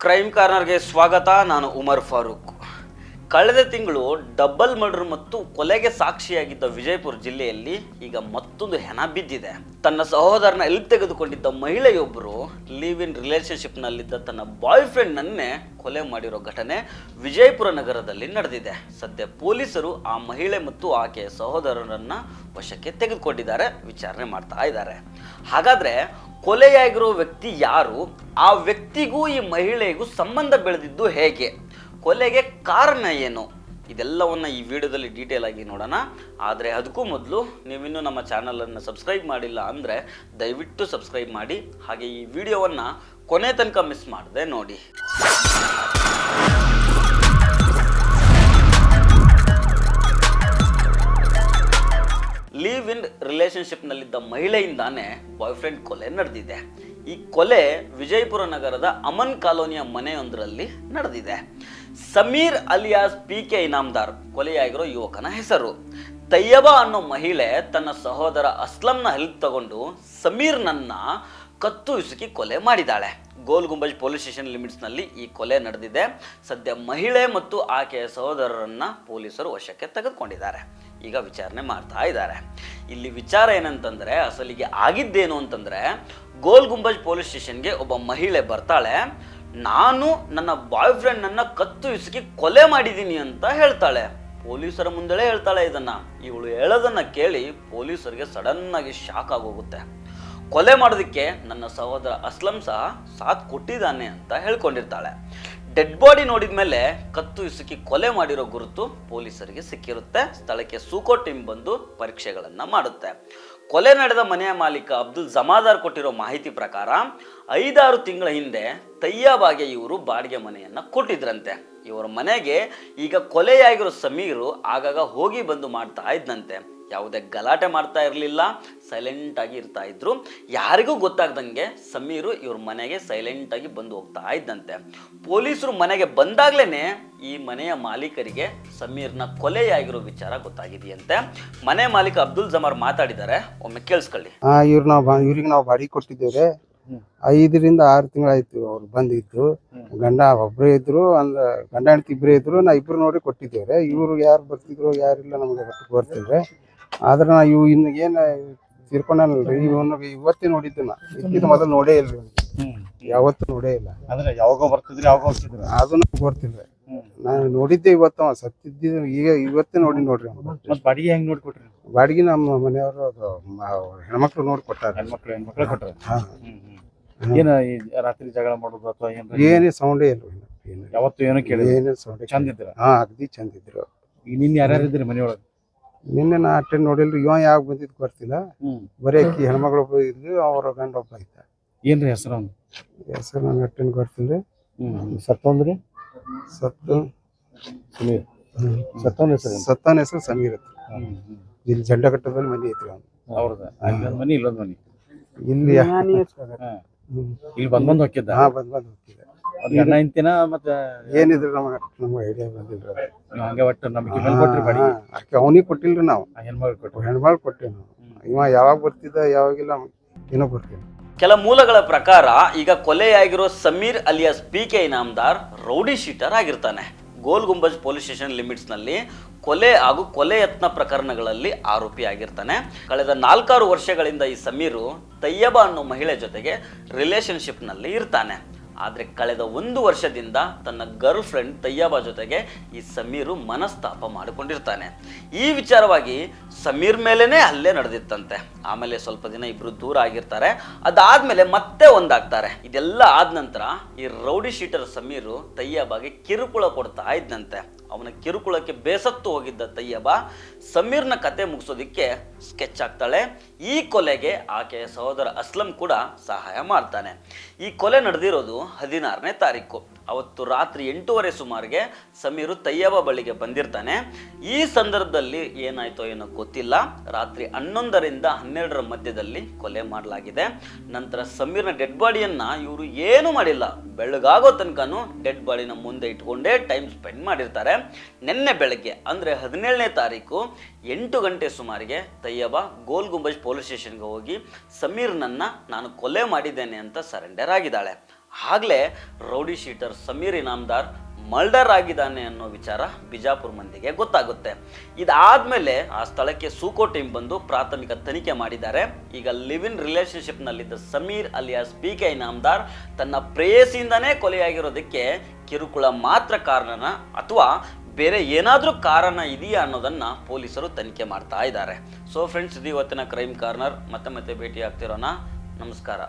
Crime ಕಾರ್ನರ್ಗೆ ಸ್ವಾಗತ. ನಾನು ಉಮರ್ ಫಾರೂಕ್. ಕಳೆದ ತಿಂಗಳು ಡಬಲ್ ಮರ್ಡರ್ ಮತ್ತು ಕೊಲೆಗೆ ಸಾಕ್ಷಿಯಾಗಿದ್ದ ವಿಜಯಪುರ ಜಿಲ್ಲೆಯಲ್ಲಿ ಈಗ ಮತ್ತೊಂದು ಹೆಣ ಬಿದ್ದಿದೆ. ತನ್ನ ಸಹೋದರನ ಎಲ್ಲಿ ತೆಗೆದುಕೊಂಡಿದ್ದ ಮಹಿಳೆಯೊಬ್ಬರು ಲಿವ್ ಇನ್ ರಿಲೇಶನ್ಶಿಪ್ನಲ್ಲಿದ್ದ ತನ್ನ ಬಾಯ್ ಫ್ರೆಂಡ್ನನ್ನೇ ಕೊಲೆ ಮಾಡಿರೋ ಘಟನೆ ವಿಜಯಪುರ ನಗರದಲ್ಲಿ ನಡೆದಿದೆ. ಸದ್ಯ ಪೊಲೀಸರು ಆ ಮಹಿಳೆ ಮತ್ತು ಆಕೆಯ ಸಹೋದರರನ್ನ ವಶಕ್ಕೆ ತೆಗೆದುಕೊಂಡಿದ್ದಾರೆ, ವಿಚಾರಣೆ ಮಾಡ್ತಾ ಇದ್ದಾರೆ. ಹಾಗಾದ್ರೆ ಕೊಲೆಯಾಗಿರೋ ವ್ಯಕ್ತಿ ಯಾರು? ಆ ವ್ಯಕ್ತಿಗೂ ಈ ಮಹಿಳೆಗೂ ಸಂಬಂಧ ಬೆಳೆದಿದ್ದು ಹೇಗೆ? ಕೊಲೆಗೆ ಕಾರಣ ಏನು? ಇದೆಲ್ಲವನ್ನ ಈ ವಿಡಿಯೋದಲ್ಲಿ ಡೀಟೇಲ್ ಆಗಿ ನೋಡೋಣ. ಆದರೆ ಅದಕ್ಕೂ ಮೊದಲು ನೀವಿನ್ನೂ ನಮ್ಮ ಚಾನಲನ್ನು ಸಬ್ಸ್ಕ್ರೈಬ್ ಮಾಡಿಲ್ಲ ಅಂದರೆ ದಯವಿಟ್ಟು ಸಬ್ಸ್ಕ್ರೈಬ್ ಮಾಡಿ. ಹಾಗೆ ಈ ವಿಡಿಯೋವನ್ನು ಕೊನೆ ತನಕ ಮಿಸ್ ಮಾಡದೆ ನೋಡಿ. ಲಿವ್ ಇನ್ ರಿಲೇಶನ್ಶಿಪ್ನಲ್ಲಿದ್ದ ಮಹಿಳೆಯಿಂದಾನೇ ಬಾಯ್ ಫ್ರೆಂಡ್ ಕೊಲೆ ನಡೆದಿದೆ. ಈ ಕೊಲೆ ವಿಜಯಪುರ ನಗರದ ಅಮನ್ ಕಾಲೋನಿಯ ಮನೆಯೊಂದರಲ್ಲಿ ನಡೆದಿದೆ. ಸಮೀರ್ ಅಲಿಯಾಸ್ PK ಇನಾಮ್ದಾರ್ ಕೊಲೆಯಾಗಿರೋ ಯುವಕನ ಹೆಸರು. ತಯ್ಯಬಾ ಅನ್ನೋ ಮಹಿಳೆ ತನ್ನ ಸಹೋದರ ಅಸ್ಲಂನ ಹೆಲ್ಪ್ ತಗೊಂಡು ಸಮೀರ್ನನ್ನ ಕತ್ತು ಹಿಸುಕಿ ಕೊಲೆ ಮಾಡಿದ್ದಾಳೆ. ಗೋಲ್ ಗುಂಬಜ್ ಪೊಲೀಸ್ ಸ್ಟೇಷನ್ ಲಿಮಿಟ್ಸ್ನಲ್ಲಿ ಈ ಕೊಲೆ ನಡೆದಿದೆ. ಸದ್ಯ ಮಹಿಳೆ ಮತ್ತು ಆಕೆಯ ಸಹೋದರರನ್ನ ಪೊಲೀಸರು ವಶಕ್ಕೆ ತೆಗೆದುಕೊಂಡಿದ್ದಾರೆ. ಈಗ ವಿಚಾರಣೆ ಮಾಡ್ತಾ ಇದ್ದಾರೆ. ಇಲ್ಲಿ ವಿಚಾರ ಏನಂತಂದ್ರೆ, ಅಸಲಿಗೆ ಆಗಿದ್ದೇನು ಅಂತಂದ್ರೆ, ಗೋಲ್ ಗುಂಬಜ್ ಪೊಲೀಸ್ ಸ್ಟೇಷನ್ಗೆ ಒಬ್ಬ ಮಹಿಳೆ ಬರ್ತಾಳೆ. ನಾನು ನನ್ನ ಬಾಯ್ ಫ್ರೆಂಡ್ನನ್ನ ಕತ್ತು ಹಿಸುಕಿ ಕೊಲೆ ಮಾಡಿದ್ದೀನಿ ಅಂತ ಹೇಳ್ತಾಳೆ. ಪೊಲೀಸರ ಮುಂದೆಳೆ ಹೇಳ್ತಾಳೆ ಇದನ್ನ. ಇವಳು ಹೇಳೋದನ್ನ ಕೇಳಿ ಪೊಲೀಸರಿಗೆ ಸಡನ್ ಆಗಿ ಶಾಕ್ ಆಗೋಗುತ್ತೆ. ಕೊಲೆ ಮಾಡೋದಕ್ಕೆ ನನ್ನ ಸಹೋದರ ಅಸ್ಲಂ ಸಹ ಸಾಥ್ ಕೊಟ್ಟಿದ್ದಾನೆ ಅಂತ ಹೇಳ್ಕೊಂಡಿರ್ತಾಳೆ. ಡೆಡ್ ಬಾಡಿ ನೋಡಿದ ಮೇಲೆ ಕತ್ತು ಹಿಸುಕಿ ಕೊಲೆ ಮಾಡಿರೋ ಗುರುತು ಪೊಲೀಸರಿಗೆ ಸಿಕ್ಕಿರುತ್ತೆ. ಸ್ಥಳಕ್ಕೆ ಸೂಕೋ ಟೀಮ್ ಬಂದು ಪರೀಕ್ಷೆಗಳನ್ನು ಮಾಡುತ್ತೆ. ಕೊಲೆ ನಡೆದ ಮನೆಯ ಮಾಲೀಕ ಅಬ್ದುಲ್ ಜಮಾದಾರ್ ಕೊಟ್ಟಿರೋ ಮಾಹಿತಿ ಪ್ರಕಾರ 5-6 ತಿಂಗಳ ಹಿಂದೆ ತಯ್ಯಬಾಗೆ ಇವರು ಬಾಡಿಗೆ ಮನೆಯನ್ನು ಕೊಟ್ಟಿದ್ರಂತೆ. ಇವರ ಮನೆಗೆ ಈಗ ಕೊಲೆಯಾಗಿರೋ ಸಮೀರು ಆಗಾಗ ಹೋಗಿ ಬಂದು ಮಾಡ್ತಾ ಇದ್ದಂತೆ. ಯಾವುದೇ ಗಲಾಟೆ ಮಾಡ್ತಾ ಇರಲಿಲ್ಲ, ಸೈಲೆಂಟಾಗಿ ಇರ್ತಾ ಇದ್ರು. ಯಾರಿಗೂ ಗೊತ್ತಾಗ್ದಂಗೆ ಸಮೀರು ಇವ್ರ ಮನೆಗೆ ಸೈಲೆಂಟಾಗಿ ಬಂದು ಹೋಗ್ತಾ ಇದ್ದಂತೆ. ಪೊಲೀಸರು ಮನೆಗೆ ಬಂದಾಗ್ಲೇ ಈ ಮನೆಯ ಮಾಲೀಕರಿಗೆ ಸಮೀರ್ನ ಕೊಲೆಯಾಗಿರೋ ವಿಚಾರ ಗೊತ್ತಾಗಿದೆಯಂತೆ. ಮನೆ ಮಾಲೀಕ ಅಬ್ದುಲ್ ಜಮಾರ್ ಮಾತಾಡಿದ್ದಾರೆ, ಒಮ್ಮೆ ಕೇಳಿಸ್ಕೊಳ್ಳಿ. ಇವ್ರಿಗೆ ನಾವು ಬಾಡಿಗೆ ಕೊಟ್ಟಿದ್ದೇವೆ. 5-6 ತಿಂಗಳಾಯ್ತು ಅವ್ರು ಬಂದಿದ್ದು. ಗಂಡ ಒಬ್ಬರೇ ಇದ್ರು, ಗಂಡ ಹೆಂಡತಿ ಇಬ್ಬರೇ ಇದ್ರು. ನಾ ಇಬ್ರು ನೋಡಿ ಕೊಟ್ಟಿದ್ದೇವೆ. ಇವ್ರು ಯಾರು ಬರ್ತಿದ್ರು ಯಾರಿಲ್ಲ ನಮಗೆ ಬರ್ತಿದ್ರೆ. ಆದ್ರೆ ನಾ ಇನ್ನು ಏನು ತೀರ್ಕೊಂಡಲ್ರಿ, ಇವತ್ತೇ ನೋಡಿದ್ದು. ನಾ ಇದಕ್ಕಿಂತ ಮೊದಲು ನೋಡೇ ಇಲ್ಲ, ಯಾವತ್ತೂ ನೋಡೇ ಇಲ್ಲ. ಅಂದ್ರೆ ಯಾವಾಗ ಬರ್ತಿದ್ರಿ ಯಾವಾಗ ಹೋಗ್ತಿದ್ರಿ ಅದು ನಮ್ಗೆ ಗೊತ್ತಿಲ್ಲ. ನಾನು ನೋಡಿದ್ದೆ ಇವತ್ತು. ಸತ್ತಿದ್ದು ಈಗ ಇವತ್ತೇ ನೋಡ್ರಿ. ಬಾಡಿಗೆ ಹೆಂಗ್ ನೋಡ್ಕೊಟ್ರಿ? ಬಾಡಿಗೆ ನಮ್ಮ ಮನೆಯವರು ಹೆಣ್ಮಕ್ಳು ನೋಡಿ ಕೊಟ್ಟಾರ. ಹೆಣ್ಮಕ್ಳು ಕೊಟ್ರ? ಏನ ರಾತ್ರಿ ಜಗಳ ಮಾಡೋದು ಅಥವಾ ಏನೇ ಸೌಂಡೇ ಇಲ್ಲ. ಯಾವತ್ತು ಏನೋ ಕೇಳಿ ಏನೇ ಸೌಂಡ್ ಚಂದ ಇದ್ರ? ಅಗದಿ ಚಂದ ಇದ್ರು. ನಿನ್ನ ಯಾರ್ಯಾರು ಇದ್ರಿ ಮನೆಯೊಳಗೆ? ನಿನ್ನೆ ನಾ ಅಟ್ಟೆ ನೋಡಿಲ್ರಿ. ಇವ ಯಾವಾಗ ಬಂದಿದ್ ಗೊತ್ತಿಲ್ಲ. ಬರೀ ಅಕ್ಕಿ ಹೆಣ್ಮಕ್ಳು ಒಬ್ಬ ಇದ್ಲು, ಅವ್ರ ಗಂಡ ಒಬ್ಬ ಇದ್ದ. ಏನ್ರಿ ಹೆಸರು? ಹೆಸರು ನಂಗೆ ಅಟ್ಟೆನ್ ಗೊತ್ತಿಲ್ರಿ. ಸತ್ತೊಂದ್ರಿ? ಸಮೀರ್. ಸತ್ತವನ ಹೆಸರು ಸಮೀರ್ ಹತ್ರ. ಇಲ್ಲಿ ಜಂಡಕಟ್ಟದಲ್ಲಿ ಮನೆ ಐತ್ರಿ ಅವ್ನು. ಅವ್ರದ ಮನಿ ಇಲ್ಲೊಂದ್ ಮನಿ ಇಲ್ಲಿ ಇಲ್ಲಿ ಬಂದ್ ಹೋಗಿದ್ದ? ಬಂದ್ ಹೋಗ್ತಿದ್ದೆ. ಅಣ್ಣ ಇಂತಿನ ಮತ್ತೆ ಏನಿದ್ರು ನಮ್ಗೆ ಐಡಿಯಾ ಬಂದಿಲ್ರಿ. ನೀವು ಹಂಗೆ ಒಟ್ಟು ನಂಬಿಕೆ ಮೇಲೆ ಕೊಟ್ರಿ ಬಾಡಿಗೆ? ಅವನಿಗೆ ಕೊಟ್ಟಿಲ್ರಿ ನಾವು, ಹೆಣ್ಮಗಳು ಕೊಟ್ರಿ. ಹೆಣ್ಮಗಳು ಕೊಟ್ಟಿವಿ ನಾವು. ಇವ ಯಾವಾಗ ಬರ್ತಿದ್ದ ಯಾವಾಗಿಲ್ಲ ಏನೋ ಗೊತ್ತಿಲ್ಲ. ಕೆಲ ಮೂಲಗಳ ಪ್ರಕಾರ ಈಗ ಕೊಲೆಯಾಗಿರೋ Sameer alias PK Inamdar rowdy sheeter ಆಗಿರ್ತಾನೆ. ಗೋಲ್ ಗುಂಬಜ್ ಪೊಲೀಸ್ ಸ್ಟೇಷನ್ ಲಿಮಿಟ್ಸ್ನಲ್ಲಿ ಕೊಲೆ ಹಾಗೂ ಕೊಲೆ ಯತ್ನ ಪ್ರಕರಣಗಳಲ್ಲಿ ಆರೋಪಿ ಆಗಿರ್ತಾನೆ. ಕಳೆದ 4-6 ವರ್ಷಗಳಿಂದ ಈ ಸಮೀರು ತಯ್ಯಬಾ ಅನ್ನೋ ಮಹಿಳೆ ಜೊತೆಗೆ ರಿಲೇಶನ್ಶಿಪ್ನಲ್ಲಿ ಇರ್ತಾನೆ. ಆದರೆ ಕಳೆದ 1 ವರ್ಷದಿಂದ ತನ್ನ ಗರ್ಲ್ ಫ್ರೆಂಡ್ ತಯ್ಯಬಾ ಜೊತೆಗೆ ಈ ಸಮೀರು ಮನಸ್ತಾಪ ಮಾಡಿಕೊಂಡಿರ್ತಾನೆ. ಈ ವಿಚಾರವಾಗಿ ಸಮೀರ್ ಮೇಲೇನೆ ಹಲ್ಲೆ ನಡೆದಿತ್ತಂತೆ. ಆಮೇಲೆ ಸ್ವಲ್ಪ ದಿನ ಇಬ್ರು ದೂರ ಆಗಿರ್ತಾರೆ. ಅದಾದ್ಮೇಲೆ ಮತ್ತೆ ಒಂದಾಗ್ತಾರೆ. ಇದೆಲ್ಲ ಆದ ನಂತರ ಈ ರೌಡಿ ಶೀಟರ್ ಸಮೀರು ತಯ್ಯಬಾಗೆ ಕಿರುಕುಳ ಕೊಡ್ತಾ ಇದ್ದಂತೆ. ಅವನ ಕಿರುಕುಳಕ್ಕೆ ಬೇಸತ್ತು ಹೋಗಿದ್ದ ತಯ್ಯಬಾ ಸಮೀರ್ನ ಕತೆ ಮುಗಿಸೋದಿಕ್ಕೆ ಸ್ಕೆಚ್ ಆಗ್ತಾಳೆ. ಈ ಕೊಲೆಗೆ ಆಕೆಯ ಸಹೋದರ ಅಸ್ಲಂ ಕೂಡ ಸಹಾಯ ಮಾಡ್ತಾನೆ. ಈ ಕೊಲೆ ನಡೆದಿರೋದು 16ನೇ ತಾರೀಕು. ಅವತ್ತು ರಾತ್ರಿ 8:30 ಸುಮಾರಿಗೆ ಸಮೀರು ತಯ್ಯಬಾ ಬಳಿಗೆ ಬಂದಿರ್ತಾನೆ. ಈ ಸಂದರ್ಭದಲ್ಲಿ ಏನಾಯ್ತೋ ಏನೋ ಗೊತ್ತಿಲ್ಲ. ರಾತ್ರಿ 11ರಿಂದ 12ರ ಮಧ್ಯದಲ್ಲಿ ಕೊಲೆ ಮಾಡಲಾಗಿದೆ. ನಂತರ ಸಮೀರ್ನ ಡೆಡ್ ಬಾಡಿಯನ್ನ ಇವರು ಏನು ಮಾಡಿಲ್ಲ. ಬೆಳಗಾಗೋ ತನಕನೂ ಡೆಡ್ ಬಾಡಿನ ಮುಂದೆ ಇಟ್ಕೊಂಡೇ ಟೈಮ್ ಸ್ಪೆಂಡ್ ಮಾಡಿರ್ತಾರೆ. ನಿನ್ನೆ ಬೆಳಗ್ಗೆ ಅಂದರೆ 17ನೇ ತಾರೀಕು 8 ಗಂಟೆ ಸುಮಾರಿಗೆ ತಯ್ಯಬಾ ಗೋಲ್ ಗುಂಬಜ್ ಪೊಲೀಸ್ ಸ್ಟೇಷನ್ಗೆ ಹೋಗಿ ಸಮೀರ್ನನ್ನ ನಾನು ಕೊಲೆ ಮಾಡಿದ್ದೇನೆ ಅಂತ ಸರೆಂಡರ್ ಆಗಿದ್ದಾಳೆ. ಆಗಲೇ rowdy sheeter Sameer Inamdar murder ಆಗಿದ್ದಾನೆ ಅನ್ನೋ ವಿಚಾರ ಬಿಜಾಪುರ ಮಂದಿಗೆ ಗೊತ್ತಾಗುತ್ತೆ. ಇದಾದ್ಮೇಲೆ ಆ ಸ್ಥಳಕ್ಕೆ ಸೂಕೋ ಟೀಮ್ ಬಂದು ಪ್ರಾಥಮಿಕ ತನಿಖೆ ಮಾಡಿದ್ದಾರೆ. ಈಗ ಲಿವ್ ಇನ್ ರಿಲೇಶನ್ಶಿಪ್ನಲ್ಲಿದ್ದ ಸಮೀರ್ ಅಲಿಯಾಸ್ PK ಇನಾಮ್ದಾರ್ ತನ್ನ ಪ್ರೇಯಸಿಯಿಂದನೇ ಕೊಲೆಯಾಗಿರೋದಕ್ಕೆ ಕಿರುಕುಳ ಮಾತ್ರ ಕಾರಣನ ಅಥವಾ ಬೇರೆ ಏನಾದರೂ ಕಾರಣ ಇದೆಯಾ ಅನ್ನೋದನ್ನು ಪೊಲೀಸರು ತನಿಖೆ ಮಾಡ್ತಾ ಇದ್ದಾರೆ. ಸೊ ಫ್ರೆಂಡ್ಸ್, ಇದು ಇವತ್ತಿನ ಕ್ರೈಮ್ ಕಾರ್ನರ್. ಮತ್ತೆ ಭೇಟಿ ಆಗ್ತಿರೋಣ. ನಮಸ್ಕಾರ.